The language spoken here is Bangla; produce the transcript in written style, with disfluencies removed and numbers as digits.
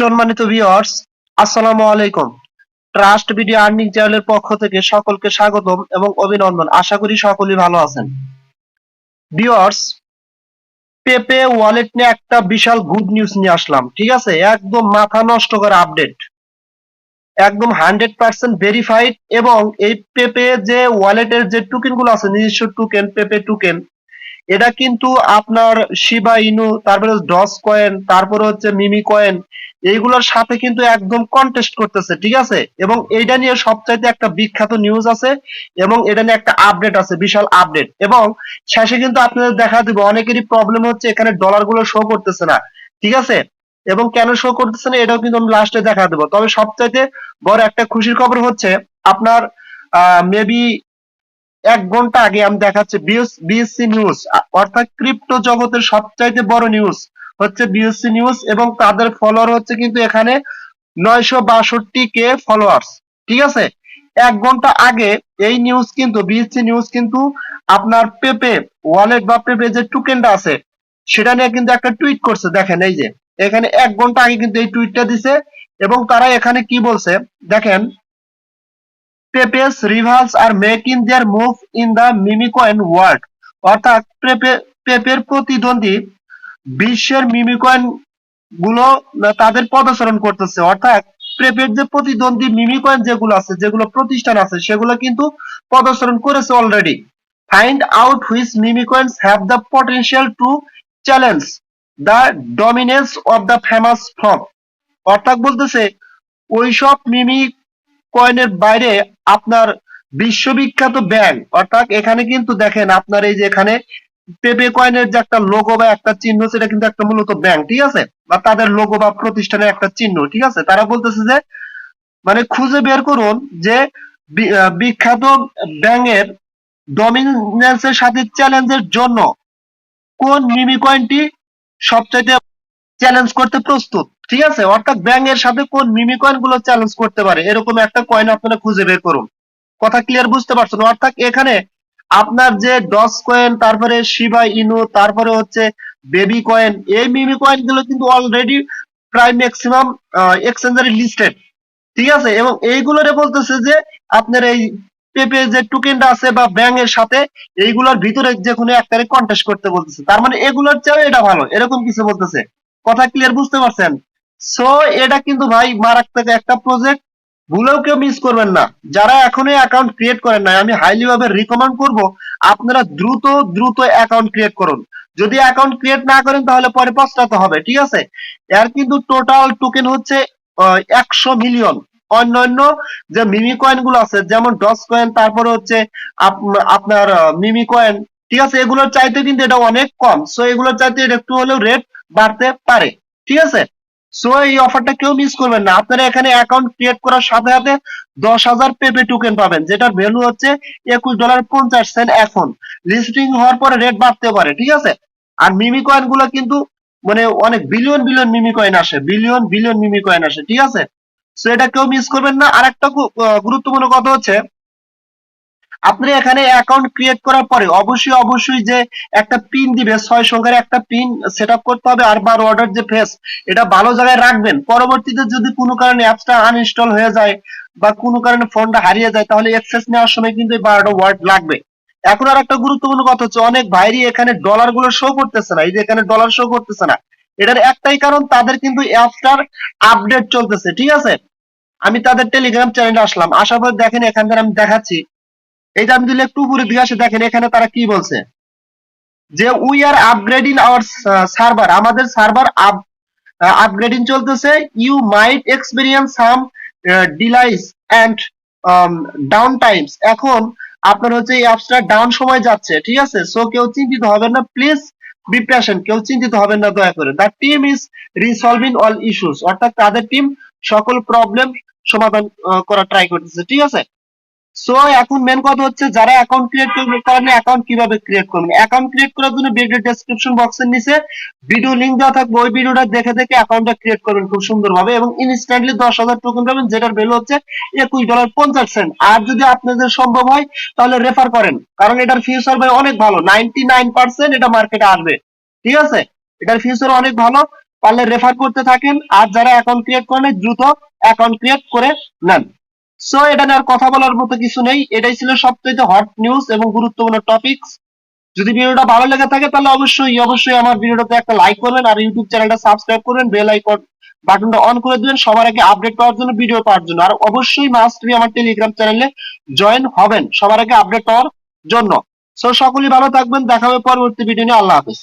সম্মানিত ভিউয়ার্স, আসসালামু আলাইকুম। ট্রাস্ট ভিডিও আর্নিং চ্যানেলের পক্ষ থেকে সকলকে স্বাগতম এবং অভিনন্দন। আশা করি সকলেই ভালো আছেন। ভিউয়ার্স, পেপে ওয়ালেট নিয়ে একটা বিশাল গুড নিউজ নিয়ে আসলাম। ঠিক আছে, একদম মাথা নষ্ট করা আপডেট, একদম 100% ভেরিফাইড। এবং এই পেপে যে ওয়ালেটের যে টোকেন গুলো আছে, নিজস্ব টোকেন, পেপে টোকেন, এটা কিন্তু আপনার শিবা ইনু, তারপরে ডস কয়েন, তারপরে হচ্ছে মিমি কয়েন, এইগুলোর সাথে কিন্তু একদম কন্টেস্ট করতেছে। ঠিক আছে, এবং এইটা নিয়ে সবচাইতে একটা বিখ্যাত নিউজ আছে এবং এটা নিয়ে একটা আপডেট আছে, বিশাল আপডেট। এবং শেষে কিন্তু আপনাদের দেখা দিব অনেকেরই প্রবলেম হচ্ছে, এখানে ডলার গুলো শো করতেছে না। ঠিক আছে, এবং কেন শো করতেছে না এটাও কিন্তু আমি লাস্টে দেখা দেবো। তবে সবচাইতে বড় একটা খুশির খবর হচ্ছে আপনার মেবি 1 ঘন্টা আগে আমি দেখাচ্ছি বিএসসি নিউজ, অর্থাৎ ক্রিপ্টো জগতের সবচাইতে বড় নিউজ হচ্ছে বিএসসি নিউজ, এবং তাদের ফলোয়ার হচ্ছে কিন্তু এখানে 962K ফলোয়ার্স। ঠিক আছে, 1 ঘন্টা আগে এই নিউজ কিন্তু বিএসসি নিউজ কিন্তু আপনার পেপে ওয়ালেট বা পেপে যে টোকেনটা আছে সেটা নিয়ে কিন্তু একটা টুইট করছে। দেখেন এই যে এখানে 1 ঘন্টা আগে কিন্তু এই টুইটটা দিছে, এবং তারা এখানে কি বলছে দেখেন, Pepe's rivals are making their move in the meme coin world। অর্থাৎ পেপের প্রতিদ্বন্দ্বী বিশ্বের মিমি কয়েন গুলো তাদের পদচারণ করতেছে। অর্থাৎ পেপের যে প্রতিদ্বন্দ্বী মিমি কয়েন যেগুলো আছে, যেগুলো প্রতিষ্ঠান আছে, সেগুলো কিন্তু পদচারণ করেছে already. Find out which Mimi coins have the potential two challenge the dominance of the famous from. অর্থাৎ বলতেছে ওইসব মিমি কয়েনের বাইরে আপনার বিশ্ববিখ্যাত ব্যাংক, অর্থাৎ এখানে কিন্তু দেখেন আপনার এই যে এখানে পেপে কয়েনের যে একটা লোগো বা একটা চিহ্ন, সেটা কিন্তু একটা মূলত ব্যাংক। ঠিক আছে, বা তাদের লোগো বা প্রতিষ্ঠানের একটা চিহ্ন। ঠিক আছে, তারা বলতেছে যে মানে খুঁজে বের করুন যে বিখ্যাত ব্যাংকের ডমিনেন্সের সাথে চ্যালেঞ্জের জন্য কোন মিমি কয়েনটি সবচাইতে চ্যালেঞ্জ করতে প্রস্তুত। ঠিক আছে, অর্থাৎ ব্যাংকের সাথে কোন মিমি কয়েন গুলো চ্যালেঞ্জ করতে পারে, এরকম একটা কয়েন আপনারা খুঁজে বের করুন। কথা ক্লিয়ার বুঝতে পারছেন? অর্থাৎ এখানে আপনার যে ডস কয়েন, তারপরে শিবা ইনু, তারপরে হচ্ছে বেবি কয়েন, এই মিমি কয়েন গুলো কিন্তু অলরেডি প্রায় ম্যাক্সিমাম এক্সচেঞ্জারে লিস্টেড। ঠিক আছে, এবং এইগুলোরে বলতেছে যে আপনার এই পেপে যে টোকেনটা আছে বা ব্যাংকের সাথে এইগুলোর ভিতরে যে কোনো একটারে কন্টেস্ট করতে বলতেছে। তার মানে এগুলোর চেয়ে এটা ভালো, এরকম কিছু বলতেছে। কথা ক্লিয়ার বুঝতে পারছেন? সো এটা কিন্তু ভাই মারাত্মক একটা প্রজেক্ট, ভুলেও কেউ মিস করবেন না। যারা এখনই অ্যাকাউন্ট ক্রিয়েট করেন নাই, আমি হাইলি ভাবে রিকমেন্ড করব আপনারা দ্রুত দ্রুত অ্যাকাউন্ট ক্রিয়েট করুন। যদি অ্যাকাউন্ট ক্রিয়েট না করেন তাহলে পরে পস্তাতে হবে। ঠিক আছে, এর কিন্তু টোটাল টোকেন হচ্ছে 100 মিলিয়ন। অন্যান্য যে মিমি কয়েন গুলো আছে, যেমন ডস কয়েন, তারপরে হচ্ছে আপনার মিমি কয়েন, ঠিক আছে, এগুলোর চাইতে কিন্তু এটা অনেক কম। সো এগুলোর চাইতে এটা একটু হলেও রেট বাড়তে পারে। ঠিক আছে, সো এই অফারটা কেউ মিস করবেন না। আপনারা এখানে অ্যাকাউন্ট ক্রিয়েট করার সাথে সাথে 10,000 পেপে টোকেন পাবেন, যেটার ভ্যালু হচ্ছে $21.50 এখন। লিস্টিং হওয়ার পরে রেট বাড়তে পারে। ঠিক আছে, আর মিমি কয়েন গুলো কিন্তু মানে অনেক বিলিয়ন বিলিয়ন মিমি কয়েন আসে, বিলিয়ন বিলিয়ন মিমি কয়েন আসে। ঠিক আছে, সো এটা কেউ মিস করবেন না। আর একটা গুরুত্বপূর্ণ কথা হচ্ছে, আপনি এখানে অ্যাকাউন্ট ক্রিয়েট করার পরে অবশ্যই অবশ্যই যে একটা পিন দিবে, 6 সংখ্যার একটা পিন সেট আপ করতে হবে। আর 12 অর্ডার যে ফেস, এটা ভালো জায়গায় রাখবেন। পরবর্তীতে যদি কোনো কারণে অ্যাপসটা আনইনস্টল হয়ে যায় বা কোনো কারণে ফোনটা হারিয়ে যায়, তাহলে অ্যাক্সেস নেওয়ার সময় কিন্তু এই 12টা ওয়ার্ড লাগবে। এখন আর একটা গুরুত্বপূর্ণ কথা হচ্ছে, অনেক ভাইরই এখানে ডলার গুলো শো করতেছে না। এই যে এখানে ডলার শো করতেছে না, এটার একটাই কারণ, তাদের কিন্তু অ্যাপসটার আপডেট চলতেছে। ঠিক আছে, আমি তাদের টেলিগ্রাম চ্যানেলে আসলাম, আসার পর দেখেন এখান থেকে আমি দেখাচ্ছি। এইটা আমি দিলে একটু উপরে দিকে আসে, দেখেন এখানে তারা কি বলছে যে we are upgrading our server, আমাদের সার্ভার আপগ্রেডিং চলতেছে। You might experience some delays and down times. এখন আপনার হচ্ছে এই অ্যাপসটা ডাউন সময় যাচ্ছে। ঠিক আছে, সো কেউ চিন্তিত হবেন না, প্লিজ বি পেশেন্ট, কেউ চিন্তিত হবেন না দয়া করে। The team is resolving all issues, অর্থাৎ তাদের টিম সকল প্রবলেম সমাধান করা ট্রাই করতেছে। ঠিক আছে, সো এখন মেন কথা হচ্ছে, যারা অ্যাকাউন্ট ক্রিয়েট করেন অ্যাকাউন্ট কিভাবে ক্রিয়েট করবেন। অ্যাকাউন্ট ক্রিয়েট করার জন্য ভিডিও ডেসক্রিপশন বক্সের নিচে ভিডিও লিংক দেওয়া থাকবে, ওই ভিডিওটা দেখে দেখে অ্যাকাউন্টটা ক্রিয়েট করবেন খুব সুন্দরভাবে, এবং ইনস্ট্যান্টলি 10,000 টোকেন পাবেন, যেটার ভ্যালু হচ্ছে $21.50। আর যদি আপনাদের সম্ভব হয় তাহলে রেফার করেন, কারণ এটার ফিউচার ভাই অনেক ভালো, 99% এটা মার্কেটে আসবে। ঠিক আছে, এটার ফিউচার অনেক ভালো। পারলে রেফার করতে থাকেন, আর যারা অ্যাকাউন্ট ক্রিয়েট করেন দ্রুত অ্যাকাউন্ট ক্রিয়েট করে নেন। সো এটা নিয়ে আর কথা বলার মতো কিছু নেই, এটাই ছিল সবচেয়ে হট নিউজ এবং গুরুত্বপূর্ণ টপিকস। যদি ভিডিওটা ভালো লেগে থাকে তাহলে অবশ্যই আমার ভিডিওটাতে একটা লাইক করবেন, আর ইউটিউব চ্যানেলটা সাবস্ক্রাইব করবেন, বেল আইকন বাটনটা অন করে দিবেন সবার আগে আপডেট পাওয়ার জন্য, ভিডিও পাওয়ার জন্য। আর অবশ্যই মাস্ট বি আমার টেলিগ্রাম চ্যানেলে জয়েন হবেন সবার আগে আপডেট পাওয়ার জন্য। সো সকলেই ভালো থাকবেন, দেখা হবে পরবর্তী ভিডিও নিয়ে। আল্লাহ হাফেজ।